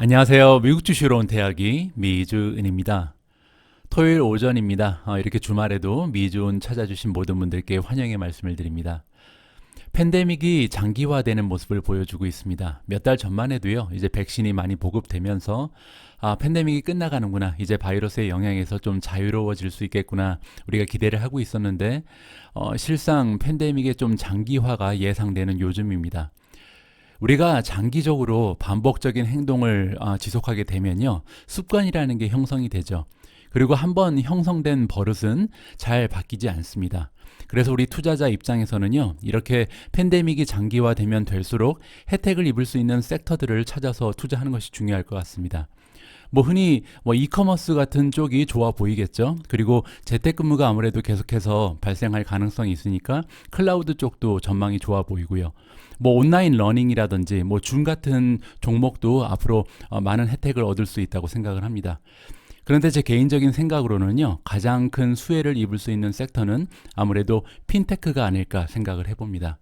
안녕하세요. 미국 주식으로 온 대학이 미주은입니다. 토요일 오전입니다. 이렇게 주말에도 미주은 찾아주신 모든 분들께 환영의 말씀을 드립니다. 팬데믹이 장기화되는 모습을 보여주고 있습니다. 몇 달 전만 해도요, 이제 백신이 많이 보급되면서 팬데믹이 끝나가는구나, 이제 바이러스의 영향에서 좀 자유로워질 수 있겠구나, 우리가 기대를 하고 있었는데 실상 팬데믹의 좀 장기화가 예상되는 요즘입니다. 우리가 장기적으로 반복적인 행동을 지속하게 되면요, 습관이라는 게 형성이 되죠. 그리고 한번 형성된 버릇은 잘 바뀌지 않습니다. 그래서 우리 투자자 입장에서는요, 이렇게 팬데믹이 장기화되면 될수록 혜택을 입을 수 있는 섹터들을 찾아서 투자하는 것이 중요할 것 같습니다. 흔히 이커머스 같은 쪽이 좋아 보이겠죠. 그리고 재택근무가 아무래도 계속해서 발생할 가능성이 있으니까 클라우드 쪽도 전망이 좋아 보이고요. 온라인 러닝이라든지 줌 같은 종목도 앞으로 많은 혜택을 얻을 수 있다고 생각을 합니다. 그런데 제 개인적인 생각으로는요, 가장 큰 수혜를 입을 수 있는 섹터는 아무래도 핀테크가 아닐까 생각을 해봅니다.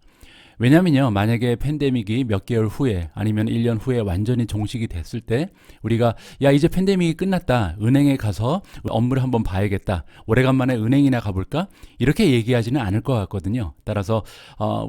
왜냐면요, 만약에 팬데믹이 몇 개월 후에 아니면 1년 후에 완전히 종식이 됐을 때 우리가 이제 팬데믹이 끝났다, 은행에 가서 업무를 한번 봐야겠다, 오래간만에 은행이나 가볼까, 이렇게 얘기하지는 않을 것 같거든요. 따라서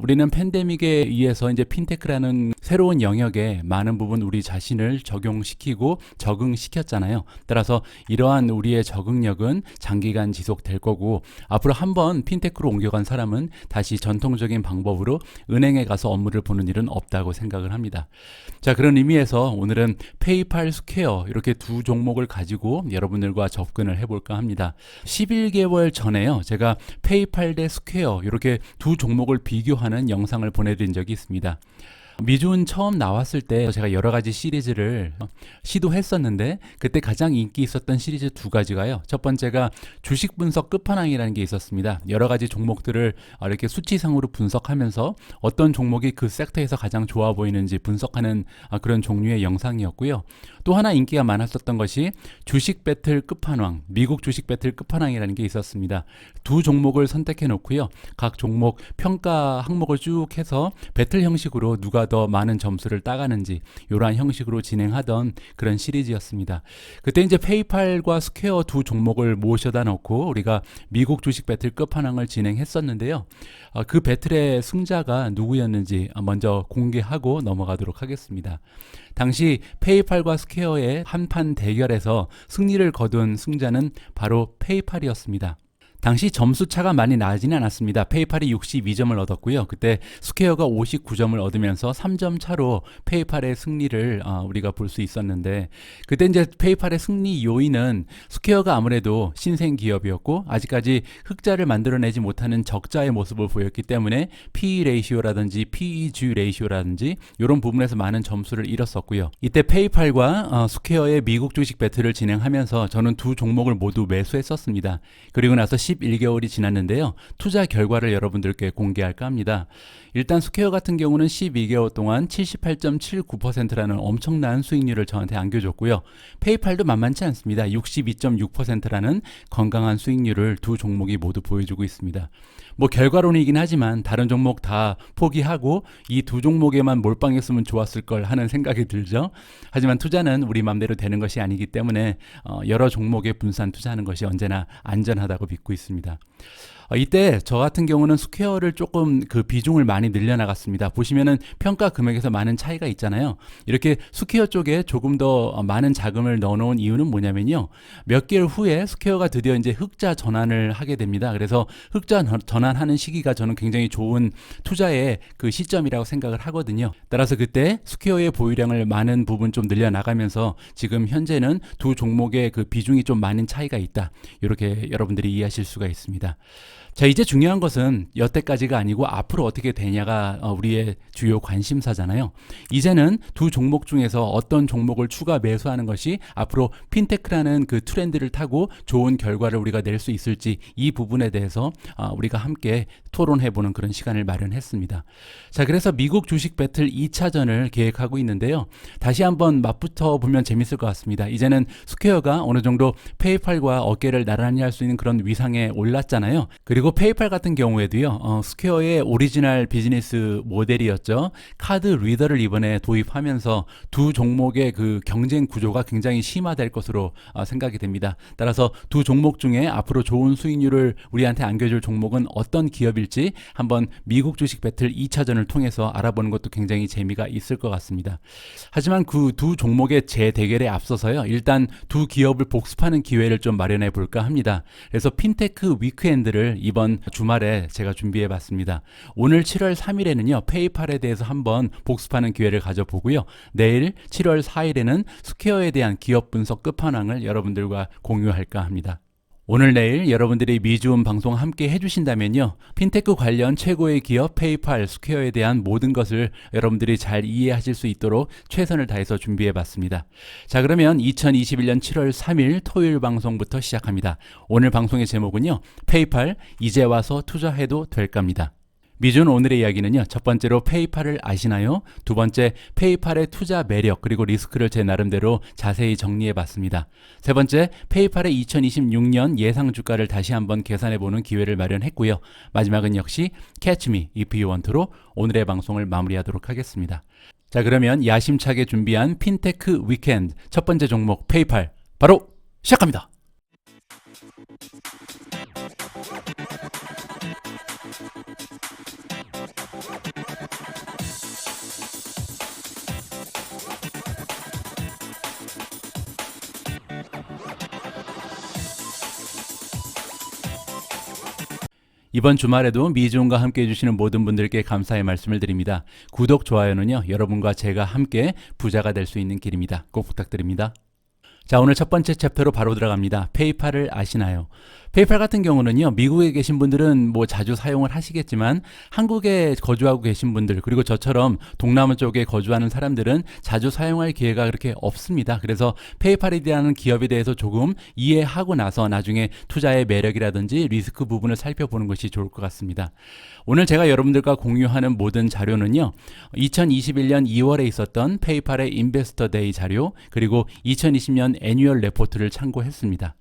우리는 팬데믹에 의해서 이제 핀테크라는 새로운 영역에 많은 부분 우리 자신을 적용시키고 적응시켰잖아요. 따라서 이러한 우리의 적응력은 장기간 지속될 거고, 앞으로 한번 핀테크로 옮겨간 사람은 다시 전통적인 방법으로 은행에 가서 업무를 보는 일은 없다고 생각을 합니다. 자, 그런 의미에서 오늘은 페이팔, 스퀘어 이렇게 두 종목을 가지고 여러분들과 접근을 해볼까 합니다. 11개월 전에요, 제가 페이팔 대 스퀘어 이렇게 두 종목을 비교하는 영상을 보내드린 적이 있습니다. 미주은 처음 나왔을 때 제가 여러 가지 시리즈를 시도했었는데, 그때 가장 인기 있었던 시리즈 두 가지가요, 첫 번째가 주식 분석 끝판왕이라는 게 있었습니다. 여러 가지 종목들을 이렇게 수치상으로 분석하면서 어떤 종목이 그 섹터에서 가장 좋아 보이는지 분석하는 그런 종류의 영상이었고요. 또 하나 인기가 많았었던 것이 주식 배틀 끝판왕, 미국 주식 배틀 끝판왕이라는 게 있었습니다. 두 종목을 선택해 놓고요, 각 종목 평가 항목을 쭉 해서 배틀 형식으로 누가 더 많은 점수를 따가는지 이러한 형식으로 진행하던 그런 시리즈였습니다. 그때 이제 페이팔과 스퀘어 두 종목을 모셔다 놓고 우리가 미국 주식 배틀 끝판왕을 진행했었는데요. 그 배틀의 승자가 누구였는지 먼저 공개하고 넘어가도록 하겠습니다. 당시 페이팔과 스퀘어의 한판 대결에서 승리를 거둔 승자는 바로 페이팔이었습니다. 당시 점수 차가 많이 나지는 않았습니다. 페이팔이 62점을 얻었고요. 그때 스퀘어가 59점을 얻으면서 3점 차로 페이팔의 승리를 우리가 볼 수 있었는데, 그때 이제 페이팔의 승리 요인은 스퀘어가 아무래도 신생 기업이었고 아직까지 흑자를 만들어내지 못하는 적자의 모습을 보였기 때문에 PE 레이시오라든지 PEG 레이시오라든지 이런 부분에서 많은 점수를 잃었었고요. 이때 페이팔과 스퀘어의 미국 주식 배틀을 진행하면서 저는 두 종목을 모두 매수했었습니다. 그리고 나서 11개월이 지났는데요, 투자 결과를 여러분들께 공개할까 합니다. 일단 스퀘어 같은 경우는 12개월 동안 78.79%라는 엄청난 수익률을 저한테 안겨줬고요. 페이팔도 만만치 않습니다. 62.6%라는 건강한 수익률을 두 종목이 모두 보여주고 있습니다. 결과론이긴 하지만 다른 종목 다 포기하고 이 두 종목에만 몰빵했으면 좋았을 걸 하는 생각이 들죠. 하지만 투자는 우리 맘대로 되는 것이 아니기 때문에 여러 종목에 분산 투자하는 것이 언제나 안전하다고 믿고 있습니다. 이때 저 같은 경우는 스퀘어를 조금 그 비중을 많이 늘려나갔습니다. 보시면은 평가 금액에서 많은 차이가 있잖아요. 이렇게 스퀘어 쪽에 조금 더 많은 자금을 넣어놓은 이유는 뭐냐면요, 몇 개월 후에 스퀘어가 드디어 이제 흑자 전환을 하게 됩니다. 그래서 흑자 전환하는 시기가 저는 굉장히 좋은 투자의 그 시점이라고 생각을 하거든요. 따라서 그때 스퀘어의 보유량을 많은 부분 좀 늘려나가면서 지금 현재는 두 종목의 그 비중이 좀 많은 차이가 있다, 이렇게 여러분들이 이해하실 수가 있습니다. 자, 이제 중요한 것은 여태까지가 아니고 앞으로 어떻게 되냐가 우리의 주요 관심사잖아요. 이제는 두 종목 중에서 어떤 종목을 추가 매수하는 것이 앞으로 핀테크라는 그 트렌드를 타고 좋은 결과를 우리가 낼 수 있을지, 이 부분에 대해서 우리가 함께 토론해보는 그런 시간을 마련했습니다. 자, 그래서 미국 주식 배틀 2차전을 계획하고 있는데요, 다시 한번 맞붙어 보면 재밌을 것 같습니다. 이제는 스퀘어가 어느 정도 페이팔과 어깨를 나란히 할 수 있는 그런 위상에 올랐잖아요. 그리고 그리고 페이팔 같은 경우에도요, 스퀘어의 오리지널 비즈니스 모델이었죠. 카드 리더를 이번에 도입하면서 두 종목의 그 경쟁 구조가 굉장히 심화될 것으로 생각이 됩니다. 따라서 두 종목 중에 앞으로 좋은 수익률을 우리한테 안겨줄 종목은 어떤 기업일지 한번 미국 주식 배틀 2차전을 통해서 알아보는 것도 굉장히 재미가 있을 것 같습니다. 하지만 그 두 종목의 재대결에 앞서서요, 일단 두 기업을 복습하는 기회를 좀 마련해 볼까 합니다. 그래서 핀테크 위크엔드를 이번 주말에 제가 준비해 봤습니다. 오늘 7월 3일에는요, 페이팔에 대해서 한번 복습하는 기회를 가져보고요. 내일 7월 4일에는 스퀘어에 대한 기업 분석 끝판왕을 여러분들과 공유할까 합니다. 오늘 내일 여러분들이 미주음 방송 함께 해주신다면요, 핀테크 관련 최고의 기업 페이팔, 스퀘어에 대한 모든 것을 여러분들이 잘 이해하실 수 있도록 최선을 다해서 준비해봤습니다. 자, 그러면 2021년 7월 3일 토요일 방송부터 시작합니다. 오늘 방송의 제목은요, 페이팔 이제 와서 투자해도 될까입니다. 미준 오늘의 이야기는요, 첫 번째로 페이팔을 아시나요? 두 번째, 페이팔의 투자 매력 그리고 리스크를 제 나름대로 자세히 정리해 봤습니다. 세 번째, 페이팔의 2026년 예상 주가를 다시 한번 계산해 보는 기회를 마련했고요. 마지막은 역시 Catch Me If You Want로 오늘의 방송을 마무리하도록 하겠습니다. 자, 그러면 야심차게 준비한 핀테크 위켄드 첫 번째 종목 페이팔 바로 시작합니다. 이번 주말에도 미주음과 함께 해주시는 모든 분들께 감사의 말씀을 드립니다. 구독, 좋아요는요, 여러분과 제가 함께 부자가 될 수 있는 길입니다. 꼭 부탁드립니다. 자, 오늘 첫 번째 챕터로 바로 들어갑니다. 페이팔을 아시나요? 페이팔 같은 경우는요, 미국에 계신 분들은 뭐 자주 사용을 하시겠지만 한국에 거주하고 계신 분들, 그리고 저처럼 동남아 쪽에 거주하는 사람들은 자주 사용할 기회가 그렇게 없습니다. 그래서 페이팔이라는 기업에 대해서 조금 이해하고 나서 나중에 투자의 매력이라든지 리스크 부분을 살펴보는 것이 좋을 것 같습니다. 오늘 제가 여러분들과 공유하는 모든 자료는요, 2021년 2월에 있었던 페이팔의 인베스터 데이 자료, 그리고 2020년 애뉴얼 레포트를 참고했습니다.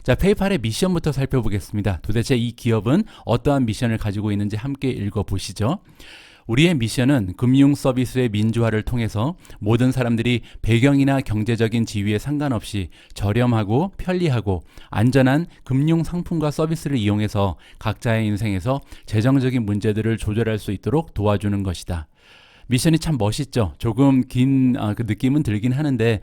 자, 페이팔의 미션부터 살펴보겠습니다. 도대체 이 기업은 어떠한 미션을 가지고 있는지 함께 읽어보시죠. 우리의 미션은 금융 서비스의 민주화를 통해서 모든 사람들이 배경이나 경제적인 지위에 상관없이 저렴하고 편리하고 안전한 금융 상품과 서비스를 이용해서 각자의 인생에서 재정적인 문제들을 조절할 수 있도록 도와주는 것이다. 미션이 참 멋있죠. 조금 긴 그 느낌은 들긴 하는데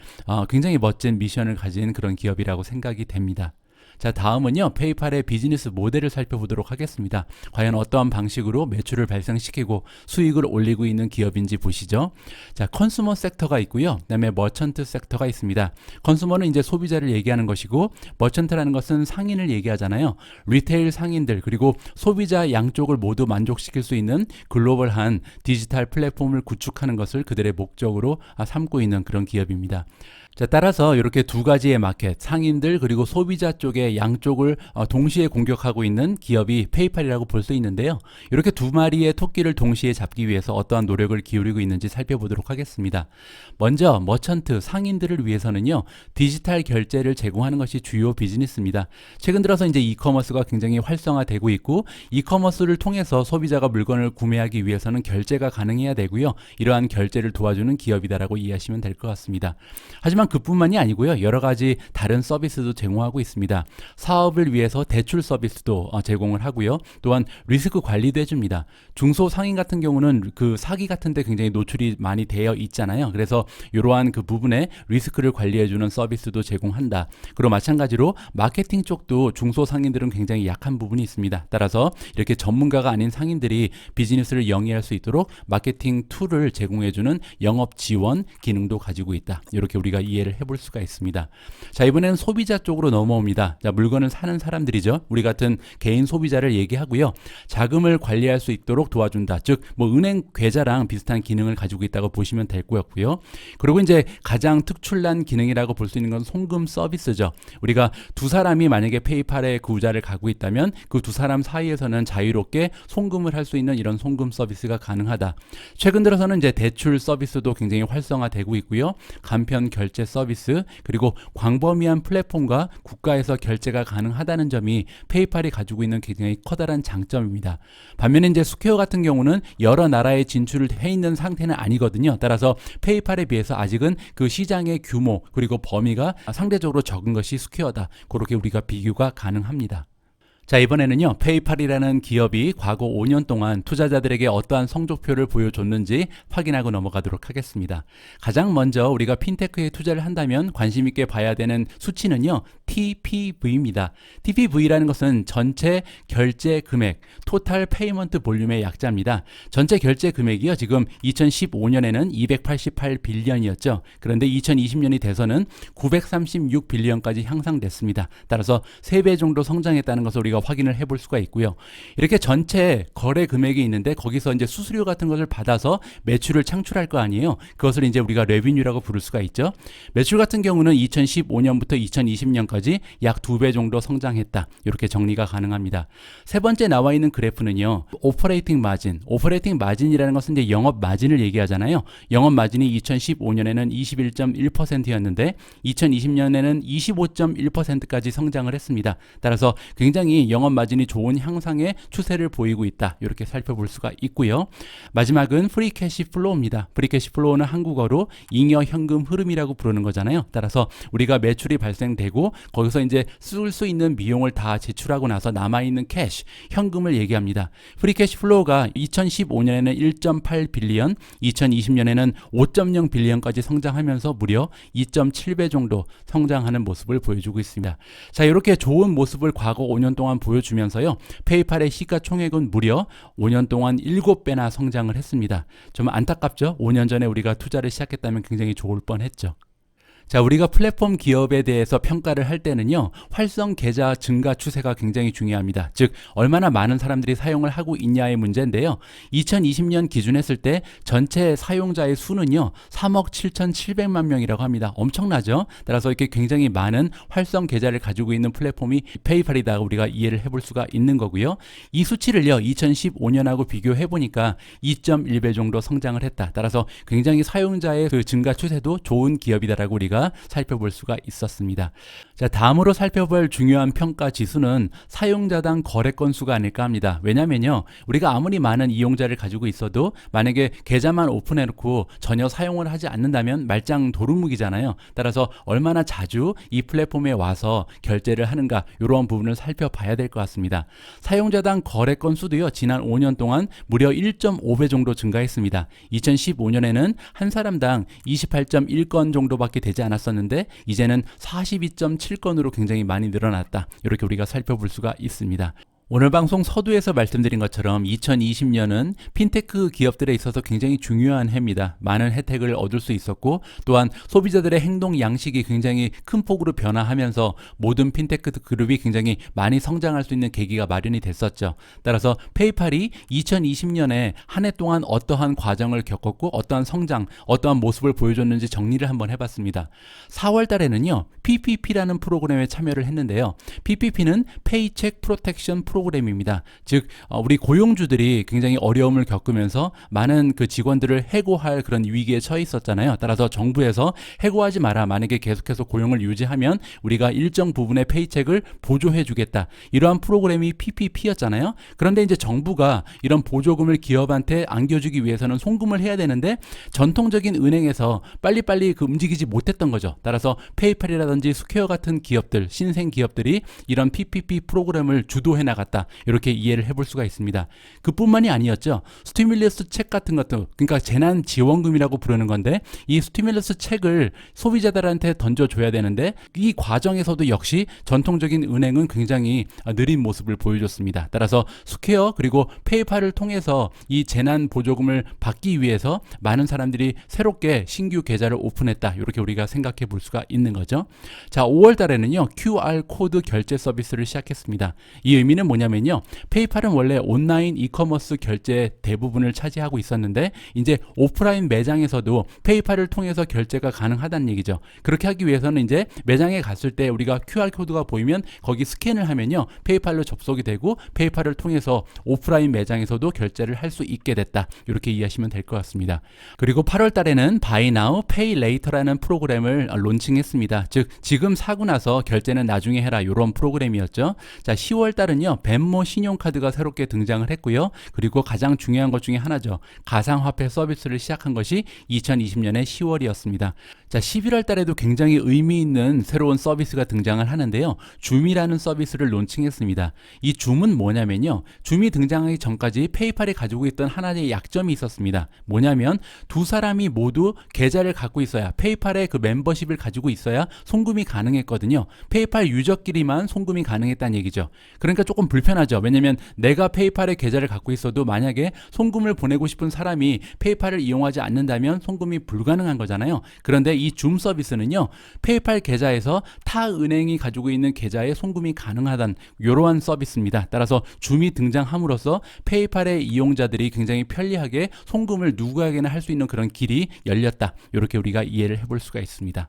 굉장히 멋진 미션을 가진 그런 기업이라고 생각이 됩니다. 자, 다음은요, 페이팔의 비즈니스 모델을 살펴보도록 하겠습니다. 과연 어떠한 방식으로 매출을 발생시키고 수익을 올리고 있는 기업인지 보시죠. 자, 컨슈머 섹터가 있고요. 그다음에 머천트 섹터가 있습니다. 컨슈머는 이제 소비자를 얘기하는 것이고, 머천트라는 것은 상인을 얘기하잖아요. 리테일 상인들 그리고 소비자 양쪽을 모두 만족시킬 수 있는 글로벌한 디지털 플랫폼을 구축하는 것을 그들의 목적으로 삼고 있는 그런 기업입니다. 자, 따라서 이렇게 두 가지의 마켓, 상인들 그리고 소비자 쪽의 양쪽을 동시에 공격하고 있는 기업이 페이팔이라고 볼 수 있는데요. 이렇게 두 마리의 토끼를 동시에 잡기 위해서 어떠한 노력을 기울이고 있는지 살펴보도록 하겠습니다. 먼저 머천트, 상인들을 위해서는요, 디지털 결제를 제공하는 것이 주요 비즈니스입니다. 최근 들어서 이제 이커머스가 굉장히 활성화되고 있고, 이커머스를 통해서 소비자가 물건을 구매하기 위해서는 결제가 가능해야 되고요. 이러한 결제를 도와주는 기업이다라고 이해하시면 될 것 같습니다. 하지만 그뿐만이 아니고요, 여러 가지 다른 서비스도 제공하고 있습니다. 사업을 위해서 대출 서비스도 제공을 하고요. 또한 리스크 관리도 해줍니다. 중소상인 같은 경우는 그 사기 같은 데 굉장히 노출이 많이 되어 있잖아요. 그래서 이러한 그 부분에 리스크를 관리해주는 서비스도 제공한다. 그리고 마찬가지로 마케팅 쪽도 중소상인들은 굉장히 약한 부분이 있습니다. 따라서 이렇게 전문가가 아닌 상인들이 비즈니스를 영위할 수 있도록 마케팅 툴을 제공해주는 영업 지원 기능도 가지고 있다. 이렇게 우리가 이해를 해볼 수가 있습니다. 자, 이번에는 소비자 쪽으로 넘어옵니다. 자, 물건을 사는 사람들이죠. 우리 같은 개인 소비자를 얘기하고요. 자금을 관리할 수 있도록 도와준다. 즉, 뭐 은행 계좌랑 비슷한 기능을 가지고 있다고 보시면 될 거였고요. 그리고 이제 가장 특출난 기능이라고 볼 수 있는 건 송금 서비스죠. 우리가 두 사람이 만약에 페이팔에 구자를 갖고 있다면 그 두 사람 사이에서는 자유롭게 송금을 할 수 있는 이런 송금 서비스가 가능하다. 최근 들어서는 이제 대출 서비스도 굉장히 활성화되고 있고요. 간편 결제 서비스, 그리고 광범위한 플랫폼과 국가에서 결제가 가능하다는 점이 페이팔이 가지고 있는 굉장히 커다란 장점입니다. 반면에 이제 스퀘어 같은 경우는 여러 나라에 진출을 해 있는 상태는 아니거든요. 따라서 페이팔에 비해서 아직은 그 시장의 규모 그리고 범위가 상대적으로 적은 것이 스퀘어다. 그렇게 우리가 비교가 가능합니다. 자, 이번에는요, 페이팔이라는 기업이 과거 5년 동안 투자자들에게 어떠한 성적표를 보여줬는지 확인하고 넘어가도록 하겠습니다. 가장 먼저 우리가 핀테크에 투자를 한다면 관심 있게 봐야 되는 수치는요, TPV입니다. TPV라는 것은 전체 결제 금액, 토탈 페이먼트 볼륨의 약자입니다. 전체 결제 금액이요, 지금 2015년에는 288빌리언이었죠. 그런데 2020년이 돼서는 936빌리언까지 향상됐습니다. 따라서 3배 정도 성장했다는 것을 우리가 확인을 해볼 수가 있고요. 이렇게 전체 거래 금액이 있는데 거기서 이제 수수료 같은 것을 받아서 매출을 창출할 거 아니에요. 그것을 이제 우리가 레비뉴라고 부를 수가 있죠. 매출 같은 경우는 2015년부터 2020년까지 약 2배 정도 성장했다. 이렇게 정리가 가능합니다. 세 번째 나와 있는 그래프는요, 오퍼레이팅 마진. 오퍼레이팅 마진이라는 것은 이제 영업 마진을 얘기하잖아요. 영업 마진이 2015년에는 21.1%였는데 2020년에는 25.1%까지 성장을 했습니다. 따라서 굉장히 영업 마진이 좋은 향상의 추세를 보이고 있다. 이렇게 살펴볼 수가 있고요. 마지막은 프리 캐시 플로우입니다. 프리 캐시 플로우는 한국어로 잉여 현금 흐름이라고 부르는 거잖아요. 따라서 우리가 매출이 발생되고 거기서 이제 쓸 수 있는 비용을 다 지출하고 나서 남아있는 캐시, 현금을 얘기합니다. 프리 캐시 플로우가 2015년에는 1.8 빌리언, 2020년에는 5.0 빌리언까지 성장하면서 무려 2.7배 정도 성장하는 모습을 보여주고 있습니다. 자, 이렇게 좋은 모습을 과거 5년 동안 보여주면서요, 페이팔의 시가총액은 무려 5년 동안 7배나 성장을 했습니다. 좀 안타깝죠? 5년 전에 우리가 투자를 시작했다면 굉장히 좋을 뻔했죠. 자, 우리가 플랫폼 기업에 대해서 평가를 할 때는요, 활성 계좌 증가 추세가 굉장히 중요합니다. 즉, 얼마나 많은 사람들이 사용을 하고 있냐의 문제인데요. 2020년 기준했을 때 전체 사용자의 수는요, 3억 7,700만 명이라고 합니다. 엄청나죠? 따라서 이렇게 굉장히 많은 활성 계좌를 가지고 있는 플랫폼이 페이팔이다 우리가 이해를 해볼 수가 있는 거고요. 이 수치를요, 2015년하고 비교해 보니까 2.1배 정도 성장을 했다. 따라서 굉장히 사용자의 그 증가 추세도 좋은 기업이다라고 우리가 살펴볼 수가 있었습니다. 자, 다음으로 살펴볼 중요한 평가 지수는 사용자당 거래 건수가 아닐까 합니다. 왜냐면요, 우리가 아무리 많은 이용자를 가지고 있어도 만약에 계좌만 오픈해놓고 전혀 사용을 하지 않는다면 말짱 도루묵이잖아요. 따라서 얼마나 자주 이 플랫폼에 와서 결제를 하는가, 이런 부분을 살펴봐야 될 것 같습니다. 사용자당 거래 건수도요, 지난 5년 동안 무려 1.5배 정도 증가했습니다. 2015년에는 한 사람당 28.1건 정도밖에 되지 않았었는데 이제는 42.7건으로 굉장히 많이 늘어났다. 이렇게 우리가 살펴볼 수가 있습니다. 오늘 방송 서두에서 말씀드린 것처럼 2020년은 핀테크 기업들에 있어서 굉장히 중요한 해입니다. 많은 혜택을 얻을 수 있었고 또한 소비자들의 행동 양식이 굉장히 큰 폭으로 변화하면서 모든 핀테크 그룹이 굉장히 많이 성장할 수 있는 계기가 마련이 됐었죠. 따라서 페이팔이 2020년에 한 해 동안 어떠한 과정을 겪었고 어떠한 성장, 어떠한 모습을 보여줬는지 정리를 한번 해봤습니다. 4월 달에는요, PPP라는 프로그램에 참여를 했는데요. PPP는 페이책 프로텍션 프로그램입니다. 즉, 우리 고용주들이 굉장히 어려움을 겪으면서 많은 그 직원들을 해고할 그런 위기에 처해 있었잖아요. 따라서 정부에서 해고하지 마라. 만약에 계속해서 고용을 유지하면 우리가 일정 부분의 페이책을 보조해 주겠다. 이러한 프로그램이 PPP였잖아요. 그런데 이제 정부가 이런 보조금을 기업한테 안겨주기 위해서는 송금을 해야 되는데 전통적인 은행에서 빨리빨리 움직이지 못했던 거죠. 따라서 페이팔이라든지 스퀘어 같은 기업들, 신생 기업들이 이런 PPP 프로그램을 주도해 나갔다. 이렇게 이해를 해볼 수가 있습니다. 그뿐만이 아니었죠. 스티뮬러스 책 같은 것도, 그러니까 재난 지원금이라고 부르는 건데 이 스티뮬러스 책을 소비자들한테 던져줘야 되는데 이 과정에서도 역시 전통적인 은행은 굉장히 느린 모습을 보여줬습니다. 따라서 스퀘어 그리고 페이팔을 통해서 이 재난 보조금을 받기 위해서 많은 사람들이 새롭게 신규 계좌를 오픈했다. 이렇게 우리가 생각해 볼 수가 있는 거죠. 자, 5월 달에는요, QR 코드 결제 서비스를 시작했습니다. 이 의미는 뭐냐면요. 페이팔은 원래 온라인 이커머스 결제 대부분을 차지하고 있었는데 이제 오프라인 매장에서도 페이팔을 통해서 결제가 가능하다는 얘기죠. 그렇게 하기 위해서는 이제 매장에 갔을 때 우리가 QR코드가 보이면 거기 스캔을 하면요. 페이팔로 접속이 되고 페이팔을 통해서 오프라인 매장에서도 결제를 할 수 있게 됐다. 이렇게 이해하시면 될 것 같습니다. 그리고 8월 달에는 Buy Now, Pay Later라는 프로그램을 론칭했습니다. 즉 지금 사고 나서 결제는 나중에 해라 이런 프로그램이었죠. 자, 10월 달은요. 벤모 신용카드가 새롭게 등장을 했고요. 그리고 가장 중요한 것 중에 하나죠. 가상화폐 서비스를 시작한 것이 2020년의 10월이었습니다. 자, 11월 달에도 굉장히 의미 있는 새로운 서비스가 등장을 하는데요. 줌이라는 서비스를 론칭했습니다. 이 줌은 뭐냐면요. 줌이 등장하기 전까지 페이팔이 가지고 있던 하나의 약점이 있었습니다. 뭐냐면 두 사람이 모두 계좌를 갖고 있어야 페이팔의 그 멤버십을 가지고 있어야 송금이 가능했거든요. 페이팔 유저끼리만 송금이 가능했다는 얘기죠. 그러니까 조금 불편하죠. 왜냐면 내가 페이팔의 계좌를 갖고 있어도 만약에 송금을 보내고 싶은 사람이 페이팔을 이용하지 않는다면 송금이 불가능한 거잖아요. 그런데 이 줌 서비스는요. 페이팔 계좌에서 타 은행이 가지고 있는 계좌에 송금이 가능하다는 이러한 서비스입니다. 따라서 줌이 등장함으로써 페이팔의 이용자들이 굉장히 편리하게 송금을 누구에게나 할 수 있는 그런 길이 열렸다. 이렇게 우리가 이해를 해볼 수가 있습니다.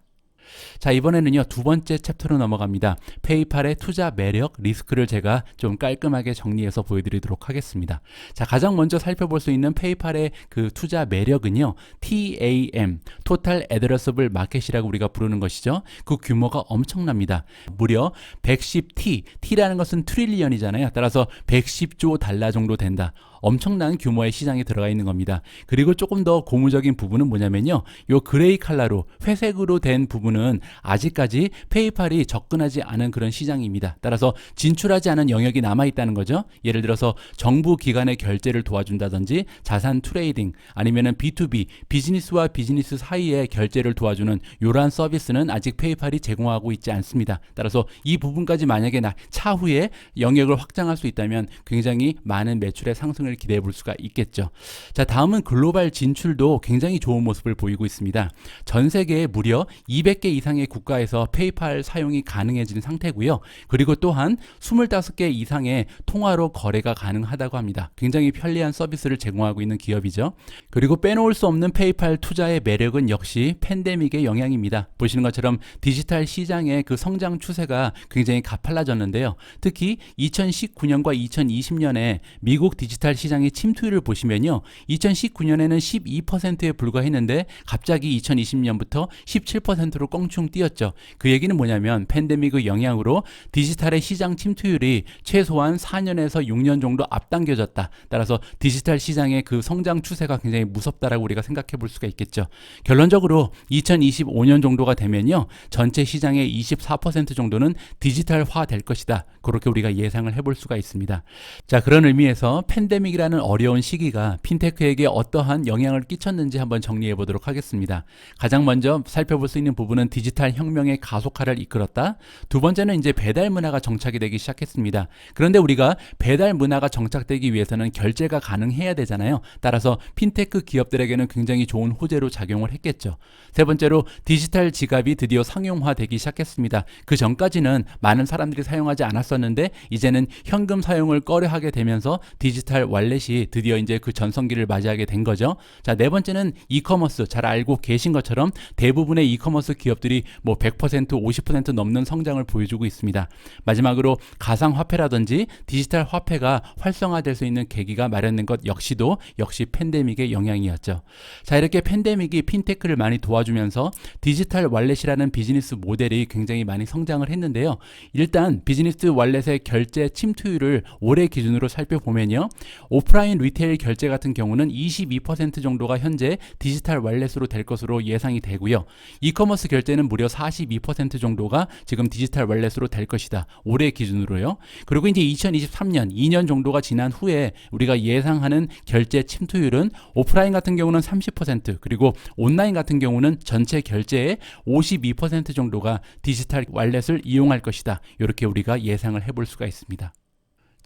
자, 이번에는요. 두 번째 챕터로 넘어갑니다. 페이팔의 투자 매력, 리스크를 제가 좀 깔끔하게 정리해서 보여드리도록 하겠습니다. 자, 가장 먼저 살펴볼 수 있는 페이팔의 그 투자 매력은요. TAM, Total Addressable Market이라고 우리가 부르는 것이죠. 그 규모가 엄청납니다. 무려 110T, T라는 것은 트릴리언이잖아요. 따라서 110조 달러 정도 된다. 엄청난 규모의 시장에 들어가 있는 겁니다. 그리고 조금 더 고무적인 부분은 뭐냐면요. 요 그레이 컬러로 회색으로 된 부분은 아직까지 페이팔이 접근하지 않은 그런 시장입니다. 따라서 진출하지 않은 영역이 남아있다는 거죠. 예를 들어서 정부 기관의 결제를 도와준다든지 자산 트레이딩 아니면은 B2B 비즈니스와 비즈니스 사이에 결제를 도와주는 이러한 서비스는 아직 페이팔이 제공하고 있지 않습니다. 따라서 이 부분까지 만약에 차후에 영역을 확장할 수 있다면 굉장히 많은 매출의 상승을 기대해 볼 수가 있겠죠. 자, 다음은 글로벌 진출도 굉장히 좋은 모습을 보이고 있습니다. 전 세계에 무려 200개 이상의 국가에서 페이팔 사용이 가능해진 상태고요. 그리고 또한 25개 이상의 통화로 거래가 가능하다고 합니다. 굉장히 편리한 서비스를 제공하고 있는 기업이죠. 그리고 빼놓을 수 없는 페이팔 투자의 매력은 역시 팬데믹의 영향입니다. 보시는 것처럼 디지털 시장의 그 성장 추세가 굉장히 가팔라졌는데요. 특히 2019년과 2020년에 미국 디지털 시장의 침투율을 보시면요. 2019년에는 12%에 불과했는데 갑자기 2020년부터 17%로 껑충 뛰었죠. 그 얘기는 뭐냐면 팬데믹의 영향으로 디지털의 시장 침투율이 최소한 4년에서 6년 정도 앞당겨졌다. 따라서 디지털 시장의 그 성장 추세가 굉장히 무섭다라고 우리가 생각해 볼 수가 있겠죠. 결론적으로 2025년 정도가 되면요. 전체 시장의 24% 정도는 디지털화 될 것이다. 그렇게 우리가 예상을 해볼 수가 있습니다. 자, 그런 의미에서 팬데믹이라는 어려운 시기가 핀테크에게 어떠한 영향을 끼쳤는지 한번 정리해 보도록 하겠습니다. 가장 먼저 살펴볼 수 있는 부분은 디지털 혁명의 가속화를 이끌었다. 두 번째는 이제 배달 문화가 정착이 되기 시작했습니다. 그런데 우리가 배달 문화가 정착되기 위해서는 결제가 가능해야 되잖아요. 따라서 핀테크 기업들에게는 굉장히 좋은 호재로 작용을 했겠죠. 세 번째로 디지털 지갑이 드디어 상용화되기 시작했습니다. 그 전까지는 많은 사람들이 사용하지 않았었는데 이제는 현금 사용을 꺼려하게 되면서 디지털 월렛이 드디어 이제 그 전성기를 맞이하게 된 거죠. 자, 네 번째는 이커머스. 잘 알고 계신 것처럼 대부분의 이커머스 기업들이 뭐 100%, 50% 넘는 성장을 보여주고 있습니다. 마지막으로 가상화폐라든지 디지털 화폐가 활성화될 수 있는 계기가 마련된 것 역시 팬데믹의 영향이었죠. 자, 이렇게 팬데믹이 핀테크를 많이 도와주면서 디지털 월렛이라는 비즈니스 모델이 굉장히 많이 성장을 했는데요. 일단 비즈니스 월렛의 결제 침투율을 올해 기준으로 살펴보면요. 오프라인 리테일 결제 같은 경우는 22% 정도가 현재 디지털 월렛으로 될 것으로 예상이 되고요. 이커머스 결제는 무려 42% 정도가 지금 디지털 월렛으로 될 것이다. 올해 기준으로요. 그리고 이제 2023년 2년 정도가 지난 후에 우리가 예상하는 결제 침투율은 오프라인 같은 경우는 30% 그리고 온라인 같은 경우는 전체 결제의 52% 정도가 디지털 월렛을 이용할 것이다. 이렇게 우리가 예상을 해볼 수가 있습니다.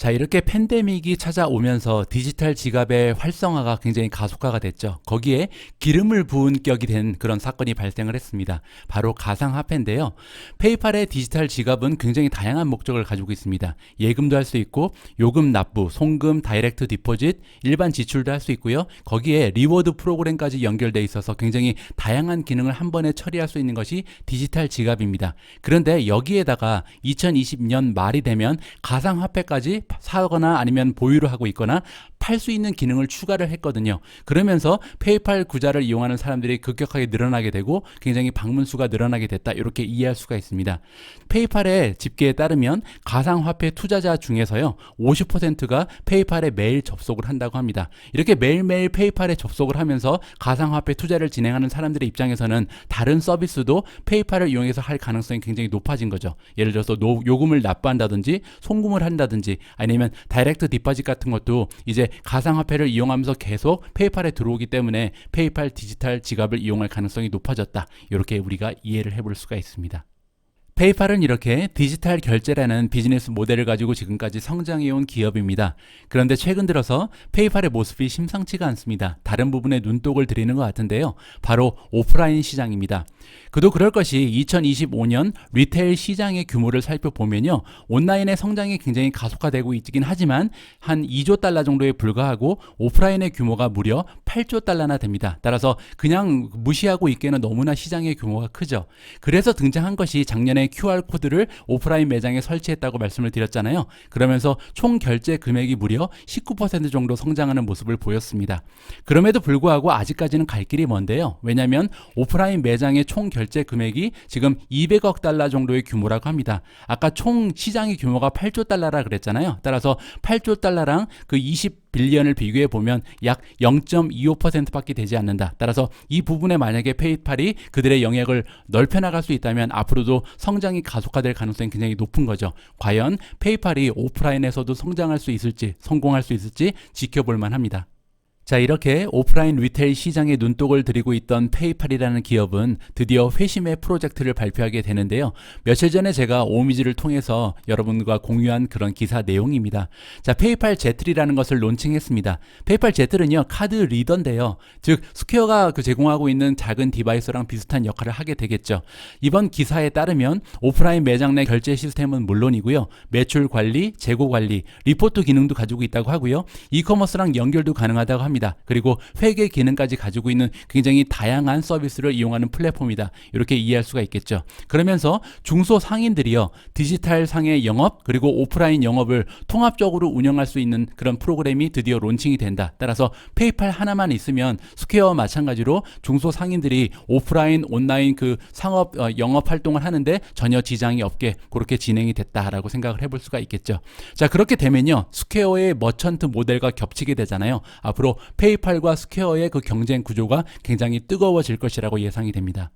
자, 이렇게 팬데믹이 찾아오면서 디지털 지갑의 활성화가 굉장히 가속화가 됐죠. 거기에 기름을 부은 격이 된 그런 사건이 발생을 했습니다. 바로 가상화폐인데요. 페이팔의 디지털 지갑은 굉장히 다양한 목적을 가지고 있습니다. 예금도 할 수 있고 요금 납부, 송금, 다이렉트 디포짓, 일반 지출도 할 수 있고요. 거기에 리워드 프로그램까지 연결돼 있어서 굉장히 다양한 기능을 한 번에 처리할 수 있는 것이 디지털 지갑입니다. 그런데 여기에다가 2020년 말이 되면 가상화폐까지 사거나 아니면 보유를 하고 있거나 팔 수 있는 기능을 추가를 했거든요. 그러면서 페이팔 구자를 이용하는 사람들이 급격하게 늘어나게 되고 굉장히 방문 수가 늘어나게 됐다. 이렇게 이해할 수가 있습니다. 페이팔의 집계에 따르면 가상화폐 투자자 중에서요 50%가 페이팔에 매일 접속을 한다고 합니다. 이렇게 매일매일 페이팔에 접속을 하면서 가상화폐 투자를 진행하는 사람들의 입장에서는 다른 서비스도 페이팔을 이용해서 할 가능성이 굉장히 높아진 거죠. 예를 들어서 요금을 납부한다든지 송금을 한다든지 아니면 다이렉트 디파짓 같은 것도 이제 가상화폐를 이용하면서 계속 페이팔에 들어오기 때문에 페이팔 디지털 지갑을 이용할 가능성이 높아졌다. 이렇게 우리가 이해를 해볼 수가 있습니다. 페이팔은 이렇게 디지털 결제라는 비즈니스 모델을 가지고 지금까지 성장해온 기업입니다. 그런데 최근 들어서 페이팔의 모습이 심상치가 않습니다. 다른 부분에 눈독을 들이는 것 같은데요. 바로 오프라인 시장입니다. 그도 그럴 것이 2025년 리테일 시장의 규모를 살펴보면요. 온라인의 성장이 굉장히 가속화되고 있긴 하지만 한 2조 달러 정도에 불과하고 오프라인의 규모가 무려 8조 달러나 됩니다. 따라서 그냥 무시하고 있기에는 너무나 시장의 규모가 크죠. 그래서 등장한 것이 작년에 QR코드를 오프라인 매장에 설치했다고 말씀을 드렸잖아요. 그러면서 총 결제 금액이 무려 19% 정도 성장하는 모습을 보였습니다. 그럼에도 불구하고 아직까지는 갈 길이 먼데요. 왜냐하면 오프라인 매장의 총 결제 금액이 지금 200억 달러 정도의 규모라고 합니다. 아까 총 시장의 규모가 8조 달러라 그랬잖아요. 따라서 8조 달러랑 그 20빌리언을 비교해 보면 약 0.25%밖에 되지 않는다. 따라서 이 부분에 만약에 페이팔이 그들의 영역을 넓혀나갈 수 있다면 앞으로도 성장이 가속화될 가능성이 굉장히 높은 거죠. 과연 페이팔이 오프라인에서도 성장할 수 있을지, 성공할 수 있을지 지켜볼 만합니다. 자, 이렇게 오프라인 리테일 시장에 눈독을 들이고 있던 페이팔이라는 기업은 드디어 회심의 프로젝트를 발표하게 되는데요. 며칠 전에 제가 오미지를 통해서 여러분과 공유한 그런 기사 내용입니다. 자, 페이팔 제틀이라는 것을 론칭했습니다. 페이팔 제틀은요, 카드 리더인데요. 즉, 스퀘어가 제공하고 있는 작은 디바이스랑 비슷한 역할을 하게 되겠죠. 이번 기사에 따르면 오프라인 매장 내 결제 시스템은 물론이고요. 매출 관리, 재고 관리, 리포트 기능도 가지고 있다고 하고요. 이커머스랑 연결도 가능하다고 합니다. 그리고 회계 기능까지 가지고 있는 굉장히 다양한 서비스를 이용하는 플랫폼이다. 이렇게 이해할 수가 있겠죠. 그러면서 중소상인들이요. 디지털 상의 영업 그리고 오프라인 영업을 통합적으로 운영할 수 있는 그런 프로그램이 드디어 론칭이 된다. 따라서 페이팔 하나만 있으면 스퀘어와 마찬가지로 중소상인들이 오프라인, 온라인 그 상업 영업 활동을 하는데 전혀 지장이 없게 그렇게 진행이 됐다라고 생각을 해볼 수가 있겠죠. 자, 그렇게 되면요. 스퀘어의 머천트 모델과 겹치게 되잖아요. 앞으로 페이팔과 스퀘어의 그 경쟁 구조가 굉장히 뜨거워질 것이라고 예상이 됩니다.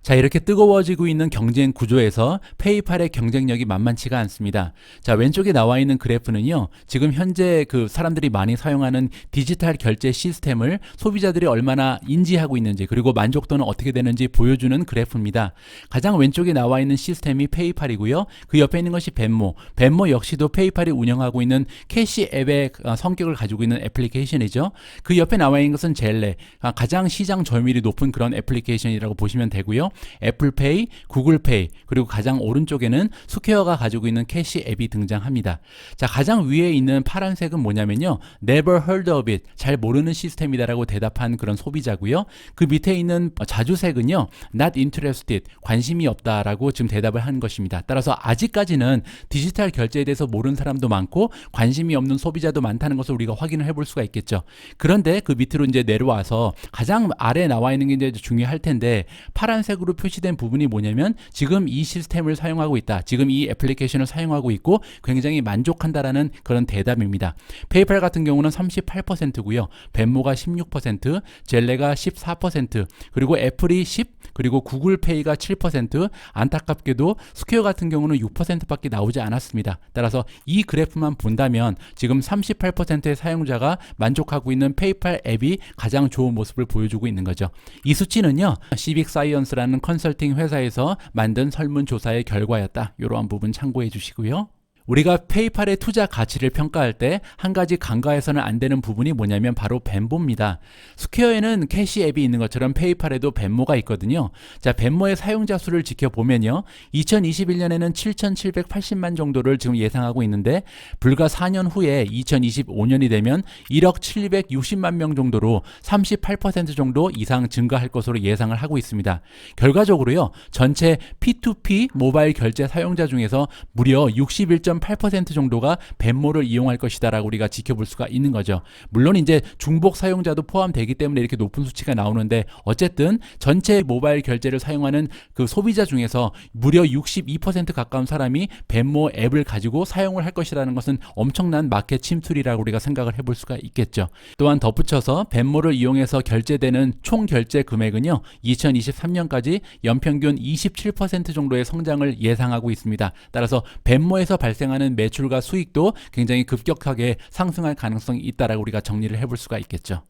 자, 이렇게 뜨거워지고 있는 경쟁 구조에서 페이팔의 경쟁력이 만만치가 않습니다. 자, 왼쪽에 나와 있는 그래프는요. 지금 현재 그 사람들이 많이 사용하는 디지털 결제 시스템을 소비자들이 얼마나 인지하고 있는지 그리고 만족도는 어떻게 되는지 보여주는 그래프입니다. 가장 왼쪽에 나와 있는 시스템이 페이팔이고요. 그 옆에 있는 것이 벤모. 벤모 역시도 페이팔이 운영하고 있는 캐시 앱의 성격을 가지고 있는 애플리케이션이죠. 그 옆에 나와 있는 것은 젤레. 가장 시장 점유율이 높은 그런 애플리케이션이라고 보시면 되고요. 애플페이, 구글페이, 그리고 가장 오른쪽에는 스퀘어가 가지고 있는 캐시 앱이 등장합니다. 자, 가장 위에 있는 파란색은 뭐냐면요. Never heard of it. 잘 모르는 시스템이다라고 대답한 그런 소비자고요. 그 밑에 있는 자주색은요. Not interested. 관심이 없다라고 지금 대답을 한 것입니다. 따라서 아직까지는 디지털 결제에 대해서 모르는 사람도 많고 관심이 없는 소비자도 많다는 것을 우리가 확인을 해볼 수가 있겠죠. 그런데 그 밑으로 이제 내려와서 가장 아래에 나와 있는 게 이제 중요할 텐데 파란색 으로 표시된 부분이 뭐냐면 지금 이 시스템을 사용하고 있다. 지금 이 애플리케이션을 사용하고 있고 굉장히 만족한다라는 그런 대답입니다. 페이팔 같은 경우는 38%고요. 벤모가 16%, 젤레가 14%, 그리고 애플이 10, 그리고 구글페이가 7%, 안타깝게도 스퀘어 같은 경우는 6%밖에 나오지 않았습니다. 따라서 이 그래프만 본다면 지금 38%의 사용자가 만족하고 있는 페이팔 앱이 가장 좋은 모습을 보여주고 있는 거죠. 이 수치는요. 시빅 사이언스라는 컨설팅 회사에서 만든 설문조사의 결과였다. 이러한 부분 참고해 주시고요. 우리가 페이팔의 투자 가치를 평가할 때 한 가지 간과해서는 안 되는 부분이 뭐냐면 바로 벤모입니다. 스퀘어에는 캐시 앱이 있는 것처럼 페이팔에도 벤모가 있거든요. 자, 벤모의 사용자 수를 지켜보면요. 2021년에는 7,780만 정도를 지금 예상하고 있는데 불과 4년 후에 2025년이 되면 1억 760만 명 정도로 38% 정도 이상 증가할 것으로 예상을 하고 있습니다. 결과적으로요. 전체 P2P 모바일 결제 사용자 중에서 무려 61.8% 정도가 벤모를 이용할 것이다라고 우리가 지켜볼 수가 있는 거죠. 물론 이제 중복 사용자도 포함되기 때문에 이렇게 높은 수치가 나오는데 어쨌든 전체 모바일 결제를 사용하는 그 소비자 중에서 무려 62% 가까운 사람이 벤모 앱을 가지고 사용을 할 것이라는 것은 엄청난 마켓 침투리라고 우리가 생각을 해볼 수가 있겠죠. 또한 덧붙여서 벤모를 이용해서 결제되는 총 결제 금액은요. 2023년까지 연평균 27% 정도의 성장을 예상하고 있습니다. 따라서 벤모에서 발생하는 매출과 수익도 굉장히 급격하게 상승할 가능성이 있다라고 우리가 정리를 해볼 수가 있겠죠.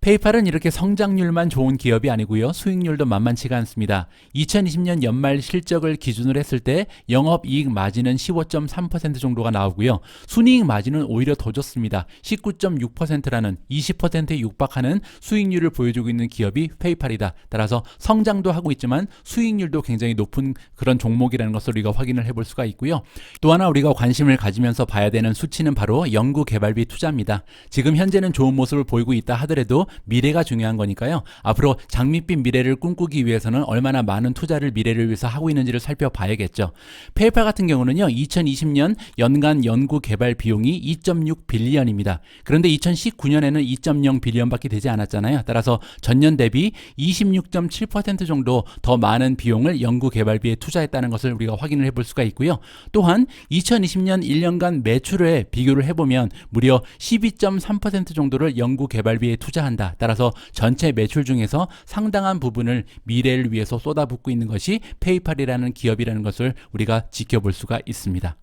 페이팔은 이렇게 성장률만 좋은 기업이 아니고요. 수익률도 만만치가 않습니다. 2020년 연말 실적을 기준으로 했을 때 영업이익 마진은 15.3% 정도가 나오고요. 순이익 마진은 오히려 더 좋습니다. 19.6%라는 20%에 육박하는 수익률을 보여주고 있는 기업이 페이팔이다. 따라서 성장도 하고 있지만 수익률도 굉장히 높은 그런 종목이라는 것을 우리가 확인을 해볼 수가 있고요. 또 하나 우리가 관심을 가지면서 봐야 되는 수치는 바로 연구개발비 투자입니다. 지금 현재는 좋은 모습을 보이고 있다 하더라도 미래가 중요한 거니까요. 앞으로 장밋빛 미래를 꿈꾸기 위해서는 얼마나 많은 투자를 미래를 위해서 하고 있는지를 살펴봐야겠죠. 페이팔 같은 경우는요. 2020년 연간 연구 개발 비용이 2.6 빌리언입니다. 그런데 2019년에는 2.0 빌리언밖에 되지 않았잖아요. 따라서 전년 대비 26.7% 정도 더 많은 비용을 연구 개발비에 투자했다는 것을 우리가 확인을 해볼 수가 있고요. 또한 2020년 1년간 매출에 비교를 해보면 무려 12.3% 정도를 연구 개발비에 투자한다. 따라서 전체 매출 중에서 상당한 부분을 미래를 위해서 쏟아붓고 있는 것이 페이팔이라는 기업이라는 것을 우리가 지켜볼 수가 있습니다.